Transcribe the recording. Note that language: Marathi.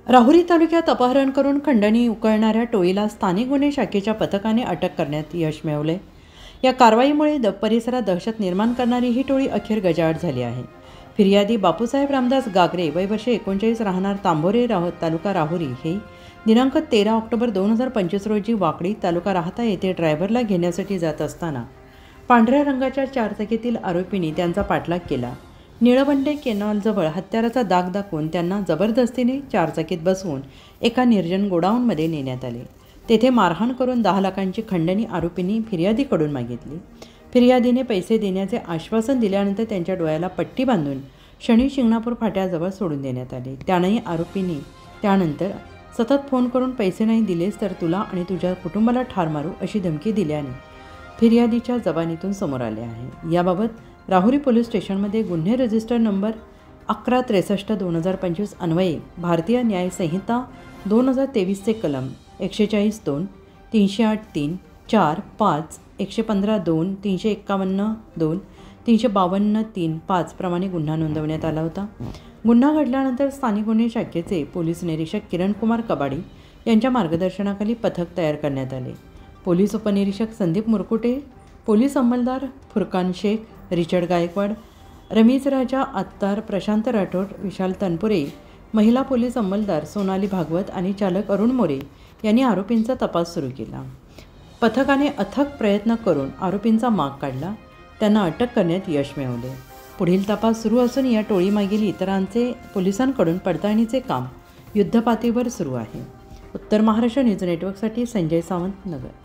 राहुरी तालुक्यात अपहरण करून खंडणी उकळणाऱ्या टोळीला स्थानिक गुन्हे शाखेच्या पथकाने अटक करण्यात यश मिळवले। या कारवाईमुळे परिसरात दहशत निर्माण करणारी ही टोळी अखेर गजाआड झाली आहे। फिर्यादी बापूसाहेब रामदास गागरे वय वर्ष 39 राहणार तांबोरे तालुका राहुरी हे दिनांक 13 ऑक्टोबर 2025 रोजी वाकडी तालुका राहता येथे ड्रायव्हरला घेण्यासाठी जात असताना पांढऱ्या रंगाच्या चारचाकीतील आरोपींनी त्यांचा पाठलाग केला। निळवंडे केनॉलजवळ हत्याराचा दाग दाखवून त्यांना जबरदस्तीने चारचाकीत बसवून एका निर्जन गोडाऊनमध्ये नेण्यात आले। तेथे मारहाण करून 10 लाखांची खंडणी आरोपींनी फिर्यादीकडून मागितली। फिर्यादीने पैसे देण्याचे आश्वासन दिल्यानंतर त्यांच्या डोळ्याला पट्टी बांधून शनी शिंगणापूर फाट्याजवळ सोडून देण्यात आले। त्यानंही आरोपींनी त्यानंतर सतत फोन करून पैसे नाही दिलेस तर तुला आणि तुझ्या कुटुंबाला ठार मारू अशी धमकी दिल्याने फिर्यादीच्या जबानीतून समोर आले आहे। याबाबत राहुरी पोलीस स्टेशनमध्ये गुन्हे रजिस्टर नंबर 1163/2025 अन्वये भारतीय न्याय संहिता 2023 चे कलम 140(2), 308(3), 4, 5, 115(2), 351(2), 352(3), 5 प्रमाणे गुन्हा नोंदवण्यात आला होता। गुन्हा घडल्यानंतर स्थानिक गुन्हे शाखेचे पोलीस निरीक्षक किरणकुमार कबाडी यांच्या मार्गदर्शनाखाली पथक तयार करण्यात आले। पोलीस उपनिरीक्षक संदीप मुरकुटे, पोलीस अंमलदार फुरकान शेख, रिचर्ड गायकवाड, रमीज राजा आत्तार, प्रशांत राठोड, विशाल तनपुरे, महिला पोलीस अंमलदार सोनाली भागवत आणि चालक अरुण मोरे यांनी आरोपींचा तपास सुरू केला। पथकाने अथक प्रयत्न करून आरोपींचा माग काढला, त्यांना अटक करण्यात यश मिळवले। पुढील तपास सुरू असून या टोळीमागील इतरांचे पोलिसांकडून पडताळणीचे काम युद्धपातळीवर सुरू आहे। उत्तर महाराष्ट्र न्यूज नेटवर्कसाठी संजय सावंत, नगर।